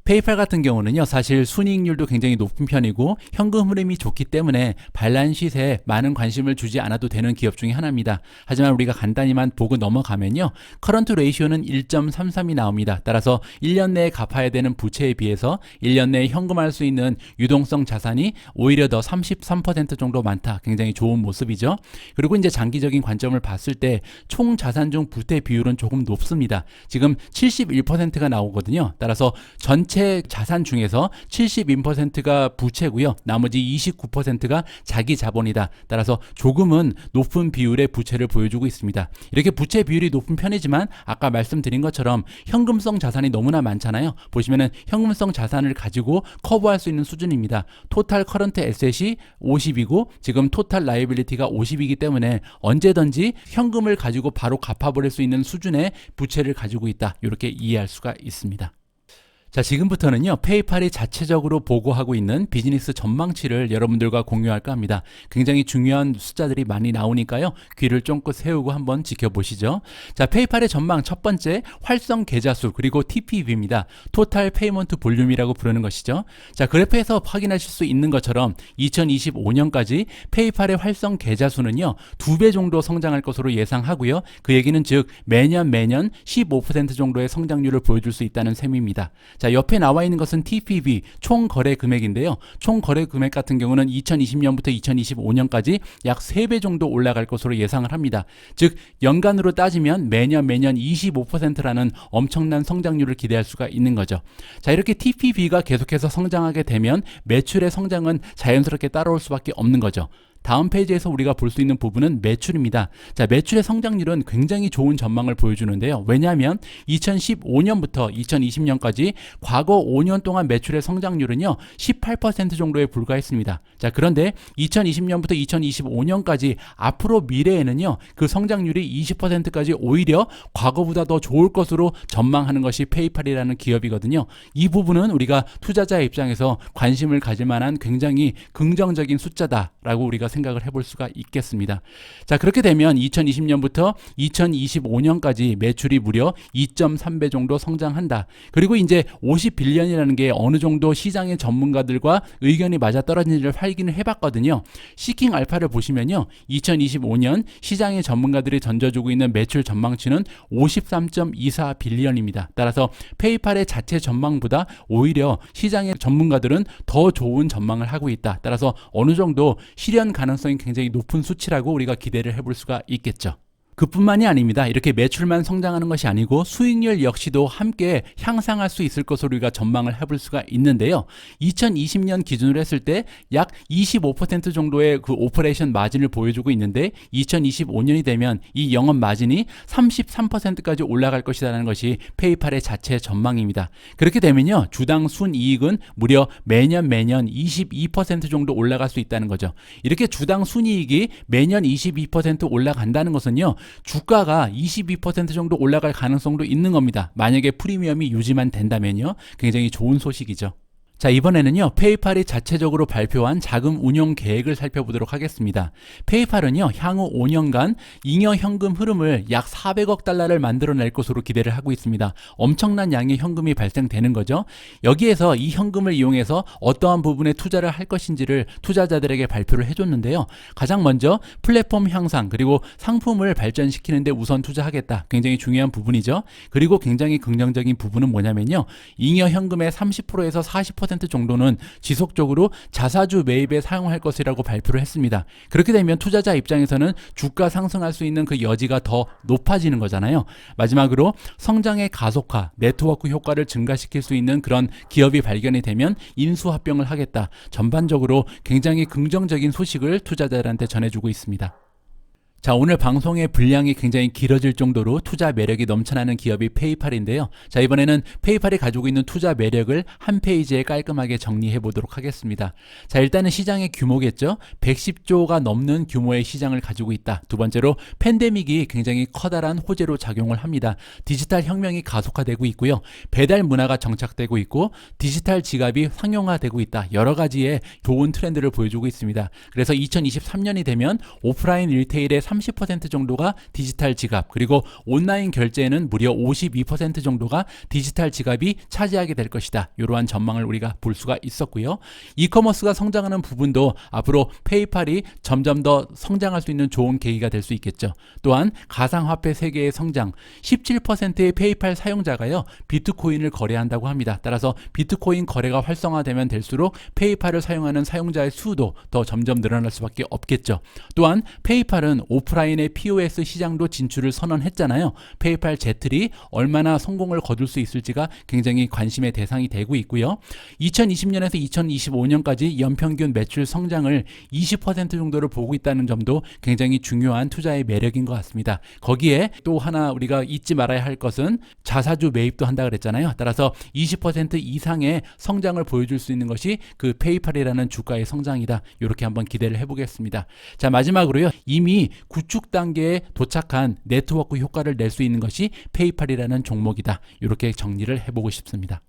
페이팔 같은 경우는요, 사실 순이익률도 굉장히 높은 편이고 현금 흐름이 좋기 때문에 발란시트에 많은 관심을 주지 않아도 되는 기업 중에 하나입니다. 하지만 우리가 간단히만 보고 넘어가면요, 커런트 레이시오는 1.33이 나옵니다. 따라서 1년 내에 갚아야 되는 부채에 비해서 1년 내에 현금화할 수 있는 유동성 자산이 오히려 더 33% 정도 많다. 굉장히 좋은 모습이죠. 그리고 이제 장기적인 관점을 봤을 때 총 자산 중 부채 비율은 조금 높습니다. 지금 71%가 나오거든요. 따라서 전체 자산 중에서 72%가 부채고요. 나머지 29%가 자기 자본이다. 따라서 조금은 높은 비율의 부채를 보여주고 있습니다. 이렇게 부채 비율이 높은 편이지만 아까 말씀드린 것처럼 현금성 자산이 너무나 많잖아요. 보시면은 현금성 자산을 가지고 커버할 수 있는 수준입니다. 토탈 커런트 에셋이 50이고 지금 토탈 라이빌리티가 50이기 때문에 언제든지 현금을 가지고 바로 갚아버릴 수 있는 수준의 부채를 가지고 있다. 이렇게 이해할 수가 있습니다. 자, 지금부터는요, 페이팔이 자체적으로 보고하고 있는 비즈니스 전망치를 여러분들과 공유할까 합니다. 굉장히 중요한 숫자들이 많이 나오니까요, 귀를 쫑긋 세우고 한번 지켜보시죠. 자, 페이팔의 전망 첫 번째, 활성 계좌 수 그리고 TPV입니다. 토탈 페이먼트 볼륨이라고 부르는 것이죠. 자, 그래프에서 확인하실 수 있는 것처럼 2025년까지 페이팔의 활성 계좌 수는요, 2배 정도 성장할 것으로 예상하고요. 그 얘기는 즉 매년 15% 정도의 성장률을 보여줄 수 있다는 셈입니다. 자, 옆에 나와 있는 것은 TPV, 총 거래 금액인데요. 총 거래 금액 같은 경우는 2020년부터 2025년까지 약 3배 정도 올라갈 것으로 예상을 합니다. 즉 연간으로 따지면 매년 25%라는 엄청난 성장률을 기대할 수가 있는 거죠. 자, 이렇게 TPV가 계속해서 성장하게 되면 매출의 성장은 자연스럽게 따라올 수밖에 없는 거죠. 다음 페이지에서 우리가 볼 수 있는 부분은 매출입니다. 자, 매출의 성장률은 굉장히 좋은 전망을 보여주는데요. 왜냐하면 2015년부터 2020년까지 과거 5년 동안 매출의 성장률은요, 18% 정도에 불과했습니다. 자, 그런데 2020년부터 2025년까지 앞으로 미래에는요, 그 성장률이 20%까지 오히려 과거보다 더 좋을 것으로 전망하는 것이 페이팔이라는 기업이거든요. 이 부분은 우리가 투자자 입장에서 관심을 가질 만한 굉장히 긍정적인 숫자다라고 우리가 생각을 해볼 수가 있겠습니다. 자, 그렇게 되면 2020년부터 2025년까지 매출이 무려 2.3배 정도 성장한다. 그리고 이제 50빌리언이라는 게 어느 정도 시장의 전문가들과 의견이 맞아떨어지는지를 확인을 해봤거든요. 시킹 알파를 보시면요, 2025년 시장의 전문가들이 던져주고 있는 매출 전망치는 53.24빌리언입니다. 따라서 페이팔의 자체 전망보다 오히려 시장의 전문가들은 더 좋은 전망을 하고 있다. 따라서 어느 정도 실현 가능성이 굉장히 높은 수치라고 우리가 기대를 해볼 수가 있겠죠. 그뿐만이 아닙니다. 이렇게 매출만 성장하는 것이 아니고 수익률 역시도 함께 향상할 수 있을 것으로 우리가 전망을 해볼 수가 있는데요. 2020년 기준으로 했을 때 약 25% 정도의 그 오퍼레이션 마진을 보여주고 있는데 2025년이 되면 이 영업 마진이 33%까지 올라갈 것이라는 것이 페이팔의 자체 전망입니다. 그렇게 되면요, 주당 순이익은 무려 매년 22% 정도 올라갈 수 있다는 거죠. 이렇게 주당 순이익이 매년 22% 올라간다는 것은요, 주가가 22% 정도 올라갈 가능성도 있는 겁니다. 만약에 프리미엄이 유지만 된다면요, 굉장히 좋은 소식이죠. 자, 이번에는요, 페이팔이 자체적으로 발표한 자금 운용 계획을 살펴보도록 하겠습니다. 페이팔은요, 향후 5년간 잉여 현금 흐름을 약 400억 달러를 만들어낼 것으로 기대를 하고 있습니다. 엄청난 양의 현금이 발생되는 거죠. 여기에서 이 현금을 이용해서 어떠한 부분에 투자를 할 것인지를 투자자들에게 발표를 해줬는데요. 가장 먼저 플랫폼 향상, 그리고 상품을 발전시키는 데 우선 투자하겠다. 굉장히 중요한 부분이죠. 그리고 굉장히 긍정적인 부분은 뭐냐면요, 잉여 현금의 30%에서 40% 정도는 지속적으로 자사주 매입에 사용할 것이라고 발표를 했습니다. 그렇게 되면 투자자 입장에서는 주가 상승할 수 있는 그 여지가 더 높아지는 거잖아요. 마지막으로 성장의 가속화, 네트워크 효과를 증가시킬 수 있는 그런 기업이 발견이 되면 인수합병을 하겠다. 전반적으로 굉장히 긍정적인 소식을 투자자들한테 전해주고 있습니다. 자, 오늘 방송의 분량이 굉장히 길어질 정도로 투자 매력이 넘쳐나는 기업이 페이팔인데요. 자, 이번에는 페이팔이 가지고 있는 투자 매력을 한 페이지에 깔끔하게 정리해 보도록 하겠습니다. 자, 일단은 시장의 규모겠죠. 110조가 넘는 규모의 시장을 가지고 있다. 두 번째로 팬데믹이 굉장히 커다란 호재로 작용을 합니다. 디지털 혁명이 가속화되고 있고요. 배달 문화가 정착되고 있고 디지털 지갑이 상용화되고 있다. 여러 가지의 좋은 트렌드를 보여주고 있습니다. 그래서 2023년이 되면 오프라인 리테일의 30% 정도가 디지털 지갑, 그리고 온라인 결제에는 무려 52% 정도가 디지털 지갑이 차지하게 될 것이다. 이러한 전망을 우리가 볼 수가 있었고요. 이커머스가 성장하는 부분도 앞으로 페이팔이 점점 더 성장할 수 있는 좋은 계기가 될 수 있겠죠. 또한 가상화폐 세계의 성장, 17%의 페이팔 사용자가요, 비트코인을 거래한다고 합니다. 따라서 비트코인 거래가 활성화되면 될수록 페이팔을 사용하는 사용자의 수도 더 점점 늘어날 수밖에 없겠죠. 또한 페이팔은 오프라인의 POS 시장도 진출을 선언했잖아요. 페이팔 제틀이 얼마나 성공을 거둘 수 있을지가 굉장히 관심의 대상이 되고 있고요. 2020년에서 2025년까지 연평균 매출 성장을 20% 정도를 보고 있다는 점도 굉장히 중요한 투자의 매력인 것 같습니다. 거기에 또 하나 우리가 잊지 말아야 할 것은 자사주 매입도 한다 그랬잖아요. 따라서 20% 이상의 성장을 보여줄 수 있는 것이 그 페이팔이라는 주가의 성장이다. 이렇게 한번 기대를 해보겠습니다. 자, 마지막으로요, 이미 구축 단계에 도착한 네트워크 효과를 낼 수 있는 것이 페이팔이라는 종목이다. 이렇게 정리를 해보고 싶습니다.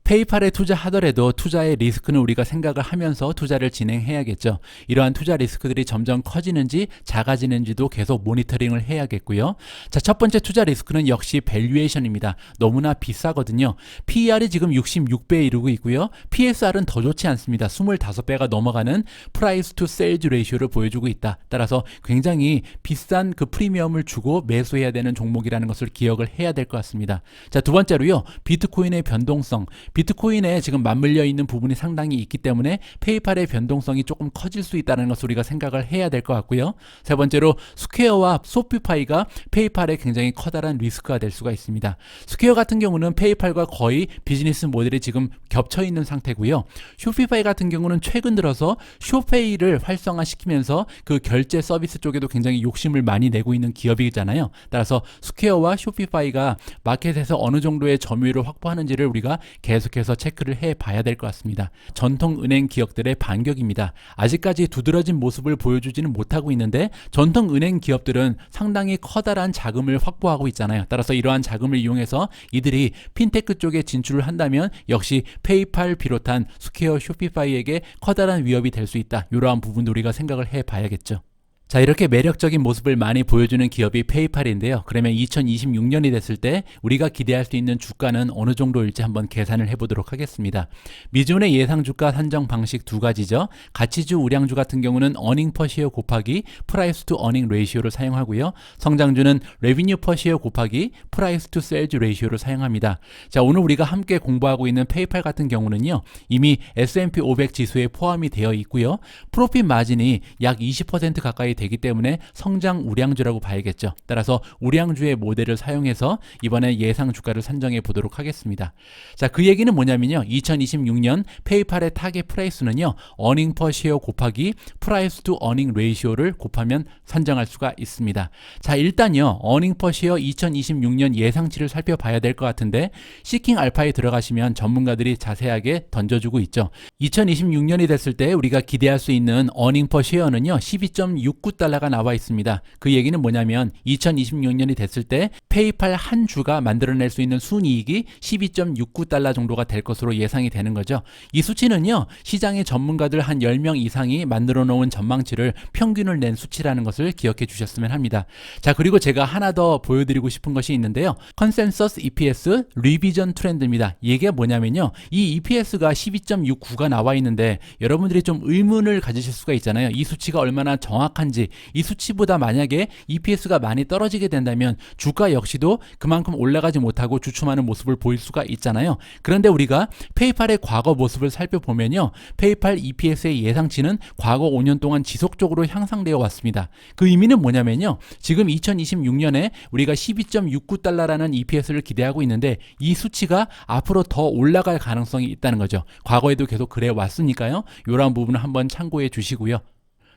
페이팔에 투자하더라도 투자의 리스크는 우리가 생각을 하면서 투자를 진행해야겠죠. 이러한 투자 리스크들이 점점 커지는지 작아지는지도 계속 모니터링을 해야겠고요. 자, 첫 번째 투자 리스크는 역시 밸류에이션입니다. 너무나 비싸거든요. PER이 지금 66배에 이르고 있고요. PSR은 더 좋지 않습니다. 25배가 넘어가는 프라이스 투 세일즈 레이쇼를 보여주고 있다. 따라서 굉장히 비싼 그 프리미엄을 주고 매수해야 되는 종목이라는 것을 기억을 해야 될 것 같습니다. 자, 두 번째로요, 비트코인의 변동성. 비트코인에 지금 맞물려 있는 부분이 상당히 있기 때문에 페이팔의 변동성이 조금 커질 수 있다는 것을 우리가 생각을 해야 될 것 같고요. 세 번째로 스퀘어와 소피파이가 페이팔의 굉장히 커다란 리스크가 될 수가 있습니다. 스퀘어 같은 경우는 페이팔과 거의 비즈니스 모델이 지금 겹쳐 있는 상태고요. 쇼피파이 같은 경우는 최근 들어서 쇼페이를 활성화시키면서 그 결제 서비스 쪽에도 굉장히 욕심을 많이 내고 있는 기업이잖아요. 따라서 스퀘어와 쇼피파이가 마켓에서 어느 정도의 점유율을 확보하는지를 우리가 계속 계속해서 체크를 해봐야 될 것 같습니다. 전통은행 기업들의 반격입니다. 아직까지 두드러진 모습을 보여주지는 못하고 있는데 전통은행 기업들은 상당히 커다란 자금을 확보하고 있잖아요. 따라서 이러한 자금을 이용해서 이들이 핀테크 쪽에 진출을 한다면 역시 페이팔 비롯한 스퀘어, 쇼피파이에게 커다란 위협이 될 수 있다. 이러한 부분도 우리가 생각을 해봐야겠죠. 자, 이렇게 매력적인 모습을 많이 보여주는 기업이 페이팔인데요. 그러면 2026년이 됐을 때 우리가 기대할 수 있는 주가는 어느 정도일지 한번 계산을 해보도록 하겠습니다. 미주의 예상 주가 산정 방식 두 가지죠. 가치주 우량주 같은 경우는 어닝 퍼 시어 곱하기 프라이스 투 어닝 레이시오를 사용하고요. 성장주는 레비뉴 퍼 시어 곱하기 프라이스 투 셀즈 레이시오를 사용합니다. 자, 오늘 우리가 함께 공부하고 있는 페이팔 같은 경우는요. 이미 S&P 500 지수에 포함이 되어 있고요. 프로핏 마진이 약 20% 가까이 되기 때문에 성장 우량주라고 봐야겠죠. 따라서 우량주의 모델을 사용해서 이번에 예상 주가를 산정해 보도록 하겠습니다. 자, 그 얘기는 뭐냐면요. 2026년 페이팔의 타겟 프라이스는요. 어닝 퍼 시어 곱하기 프라이스 투 어닝 레이시오를 곱하면 산정할 수가 있습니다. 자, 일단요. 어닝 퍼 시어 2026년 예상치를 살펴봐야 될 것 같은데 시킹 알파에 들어가시면 전문가들이 자세하게 던져주고 있죠. 2026년이 됐을 때 우리가 기대할 수 있는 어닝 퍼 시어는요. 12.69달러가 나와 있습니다. 그 얘기는 뭐냐면 2026년이 됐을 때 페이팔 한 주가 만들어낼 수 있는 순이익이 12.69달러 정도가 될 것으로 예상이 되는 거죠. 이 수치는요. 시장의 전문가들 한 10명 이상이 만들어 놓은 전망치를 평균을 낸 수치라는 것을 기억해 주셨으면 합니다. 자, 그리고 제가 하나 더 보여드리고 싶은 것이 있는데요. 컨센서스 EPS 리비전 트렌드입니다. 이게 뭐냐면요. 이 EPS가 12.69가 나와 있는데 여러분들이 좀 의문을 가지실 수가 있잖아요. 이 수치가 얼마나 정확한지, 이 수치보다 만약에 EPS가 많이 떨어지게 된다면 주가 역시도 그만큼 올라가지 못하고 주춤하는 모습을 보일 수가 있잖아요. 그런데 우리가 페이팔의 과거 모습을 살펴보면요. 페이팔 EPS의 예상치는 과거 5년 동안 지속적으로 향상되어 왔습니다. 그 의미는 뭐냐면요. 지금 2026년에 우리가 12.69달러라는 EPS를 기대하고 있는데 이 수치가 앞으로 더 올라갈 가능성이 있다는 거죠. 과거에도 계속 그래 왔으니까요. 이러한 부분을 한번 참고해 주시고요.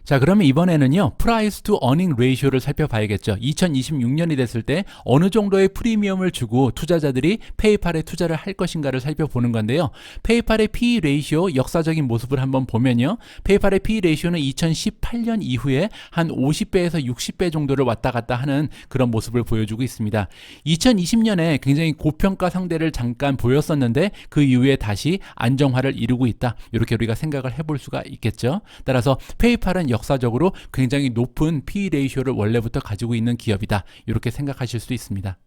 자, 그러면 이번에는요. 프라이스 투 어닝 레이시오를 살펴봐야겠죠. 2026년이 됐을 때 어느 정도의 프리미엄을 주고 투자자들이 페이팔에 투자를 할 것인가를 살펴보는 건데요. 페이팔의 PE 레이시오 역사적인 모습을 한번 보면요. 페이팔의 PE 레이시오는 2018년 이후에 한 50배에서 60배 정도를 왔다 갔다 하는 그런 모습을 보여주고 있습니다. 2020년에 굉장히 고평가 상대를 잠깐 보였었는데 그 이후에 다시 안정화를 이루고 있다. 이렇게 우리가 생각을 해볼 수가 있겠죠. 따라서 페이팔은 역사적으로 굉장히 높은 PE 레이시오를 원래부터 가지고 있는 기업이다. 이렇게 생각하실 수 있습니다.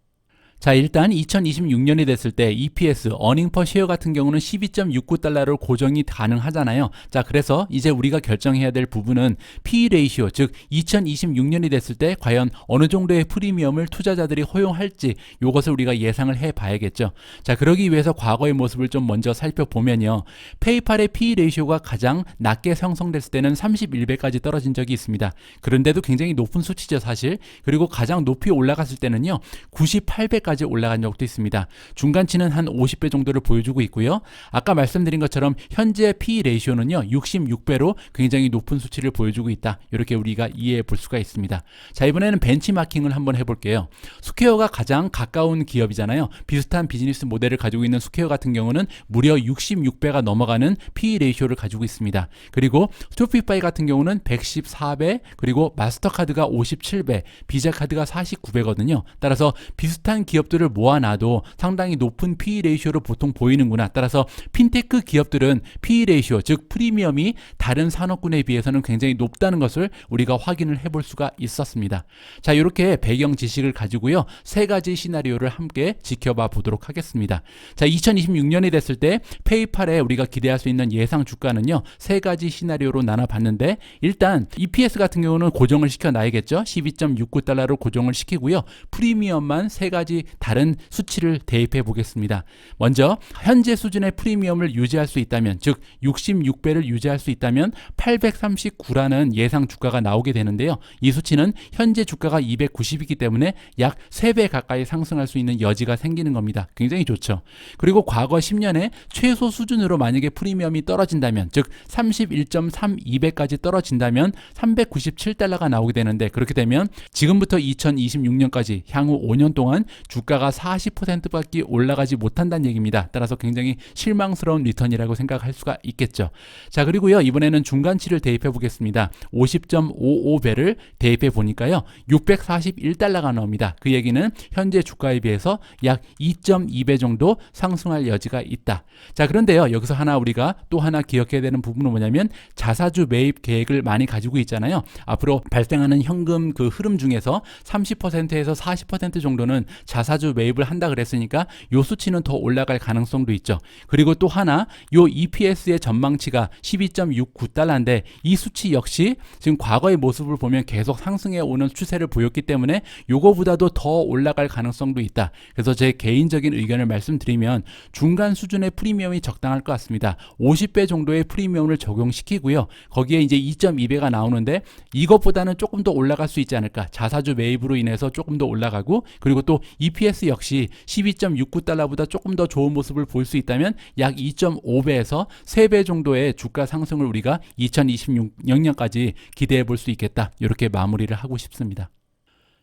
자, 일단 2026년이 됐을 때 EPS, 어닝 퍼 시어 같은 경우는 12.69달러로 고정이 가능하잖아요. 자, 그래서 이제 우리가 결정해야 될 부분은 PE 레이시오, 즉 2026년이 됐을 때 과연 어느 정도의 프리미엄을 투자자들이 허용할지 이것을 우리가 예상을 해봐야겠죠. 자, 그러기 위해서 과거의 모습을 좀 먼저 살펴보면요. 페이팔의 PE 레이시오가 가장 낮게 형성됐을 때는 31배까지 떨어진 적이 있습니다. 그런데도 굉장히 높은 수치죠, 사실. 그리고 가장 높이 올라갔을 때는요. 98배까지 올라간 적도 있습니다. 중간치는 한 50배 정도를 보여주고 있고요. 아까 말씀드린 것처럼 현재 PE 레이시오는요. 66배로 굉장히 높은 수치를 보여주고 있다. 이렇게 우리가 이해해 볼 수가 있습니다. 자, 이번에는 벤치마킹을 한번 해볼게요. 스퀘어가 가장 가까운 기업이잖아요. 비슷한 비즈니스 모델을 가지고 있는 스퀘어 같은 경우는 무려 66배가 넘어가는 PE 레이시오를 가지고 있습니다. 그리고 쇼피파이 같은 경우는 114배, 그리고 마스터카드가 57배, 비자카드가 49배거든요. 따라서 비슷한 기업들을 모아놔도 상당히 높은 PE 레이시오를 보통 보이는구나. 따라서 핀테크 기업들은 PE 레이시오, 즉 프리미엄이 다른 산업군에 비해서는 굉장히 높다는 것을 우리가 확인을 해볼 수가 있었습니다. 자, 이렇게 배경 지식을 가지고요. 세 가지 시나리오를 함께 지켜봐 보도록 하겠습니다. 자, 2026년이 됐을 때 페이팔에 우리가 기대할 수 있는 예상 주가는요. 세 가지 시나리오로 나눠봤는데 일단 EPS 같은 경우는 고정을 시켜놔야겠죠. 12.69달러로 고정을 시키고요. 프리미엄만 세 가지 다른 수치를 대입해 보겠습니다. 먼저 현재 수준의 프리미엄을 유지할 수 있다면, 즉 66배를 유지할 수 있다면 839라는 예상 주가가 나오게 되는데요. 이 수치는 현재 주가가 290이기 때문에 약 3배 가까이 상승할 수 있는 여지가 생기는 겁니다. 굉장히 좋죠. 그리고 과거 10년에 최소 수준으로 만약에 프리미엄이 떨어진다면, 즉 31.32배까지 떨어진다면 397달러가 나오게 되는데, 그렇게 되면 지금부터 2026년까지 향후 5년 동안 주가가 40%밖에 올라가지 못한다는 얘기입니다. 따라서 굉장히 실망스러운 리턴이라고 생각할 수가 있겠죠. 자, 그리고요, 이번에는 중간치를 대입해 보겠습니다. 50.55배를 대입해 보니까요, 641달러가 나옵니다. 그 얘기는 현재 주가에 비해서 약 2.2배 정도 상승할 여지가 있다. 자, 그런데요, 여기서 우리가 또 하나 기억해야 되는 부분은 뭐냐면 자사주 매입 계획을 많이 가지고 있잖아요. 앞으로 발생하는 현금 그 흐름 중에서 30%에서 40% 정도는 자사주 매입을 한다 그랬으니까 요 수치는 더 올라갈 가능성도 있죠. 그리고 또 하나, 요 EPS의 전망치가 12.69달러인데 이 수치 역시 지금 과거의 모습을 보면 계속 상승해 오는 추세를 보였기 때문에 요거보다도 더 올라갈 가능성도 있다. 그래서 제 개인적인 의견을 말씀드리면 중간 수준의 프리미엄이 적당할 것 같습니다. 50배 정도의 프리미엄을 적용시키고요. 거기에 이제 2.2배가 나오는데 이것보다는 조금 더 올라갈 수 있지 않을까. 자사주 매입으로 인해서 조금 더 올라가고, 그리고 또 EPS 역시 12.69달러보다 조금 더 좋은 모습을 볼 수 있다면 약 2.5배에서 3배 정도의 주가 상승을 우리가 2026년까지 기대해 볼 수 있겠다. 이렇게 마무리를 하고 싶습니다.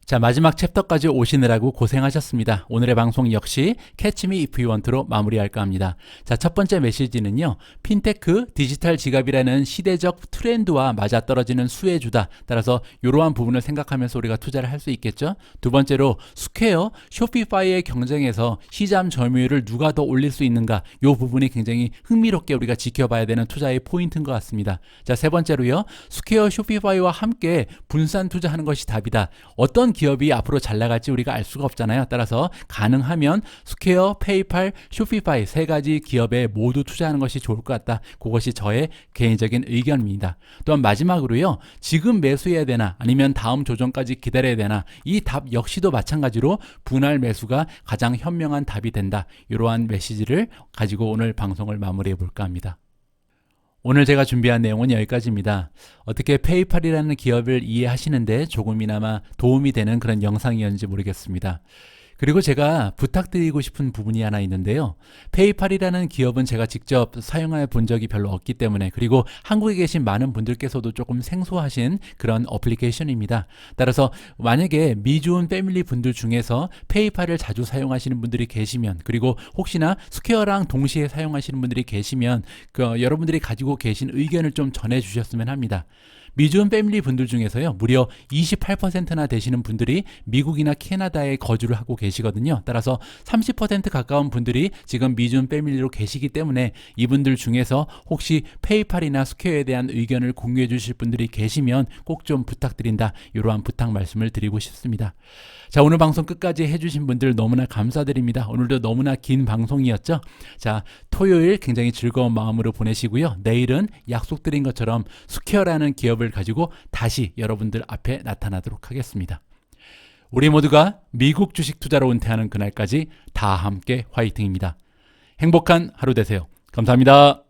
자, 마지막 챕터까지 오시느라고 고생하셨습니다. 오늘의 방송 역시 Catch Me If You Want로 마무리할까 합니다. 자, 첫 번째 메시지는요, 핀테크 디지털 지갑이라는 시대적 트렌드와 맞아떨어지는 수혜주다. 따라서 이러한 부분을 생각하면서 우리가 투자를 할 수 있겠죠. 두 번째로 스퀘어, 쇼피파이의 경쟁에서 시장 점유율을 누가 더 올릴 수 있는가, 이 부분이 굉장히 흥미롭게 우리가 지켜봐야 되는 투자의 포인트인 것 같습니다. 자, 세 번째로요, 스퀘어, 쇼피파이와 함께 분산 투자하는 것이 답이다. 어떤 기업이 앞으로 잘 나갈지 우리가 알 수가 없잖아요. 따라서 가능하면 스퀘어, 페이팔, 쇼피파이 세 가지 기업에 모두 투자하는 것이 좋을 것 같다. 그것이 저의 개인적인 의견입니다. 또한 마지막으로요, 지금 매수해야 되나 아니면 다음 조정까지 기다려야 되나, 이 답 역시도 마찬가지로 분할 매수가 가장 현명한 답이 된다. 이러한 메시지를 가지고 오늘 방송을 마무리해 볼까 합니다. 오늘 제가 준비한 내용은 여기까지입니다. 어떻게 페이팔이라는 기업을 이해하시는데 조금이나마 도움이 되는 그런 영상이었는지 모르겠습니다. 그리고 제가 부탁드리고 싶은 부분이 하나 있는데요. 페이팔이라는 기업은 제가 직접 사용해 본 적이 별로 없기 때문에, 그리고 한국에 계신 많은 분들께서도 조금 생소하신 그런 어플리케이션입니다. 따라서 만약에 미주은 패밀리 분들 중에서 페이팔을 자주 사용하시는 분들이 계시면, 그리고 혹시나 스퀘어랑 동시에 사용하시는 분들이 계시면 여러분들이 가지고 계신 의견을 좀 전해 주셨으면 합니다. 미주은 패밀리 분들 중에서요, 무려 28%나 되시는 분들이 미국이나 캐나다에 거주를 하고 계시거든요. 따라서 30% 가까운 분들이 지금 미주은 패밀리로 계시기 때문에 이분들 중에서 혹시 페이팔이나 스퀘어에 대한 의견을 공유해 주실 분들이 계시면 꼭 좀 부탁드린다. 이러한 부탁 말씀을 드리고 싶습니다. 자, 오늘 방송 끝까지 해주신 분들 너무나 감사드립니다. 오늘도 너무나 긴 방송이었죠. 자, 토요일 굉장히 즐거운 마음으로 보내시고요. 내일은 약속드린 것처럼 스퀘어라는 기업을 가지고 다시 여러분들 앞에 나타나도록 하겠습니다. 우리 모두가 미국 주식 투자로 은퇴하는 그날까지 다 함께 화이팅입니다. 행복한 하루 되세요. 감사합니다.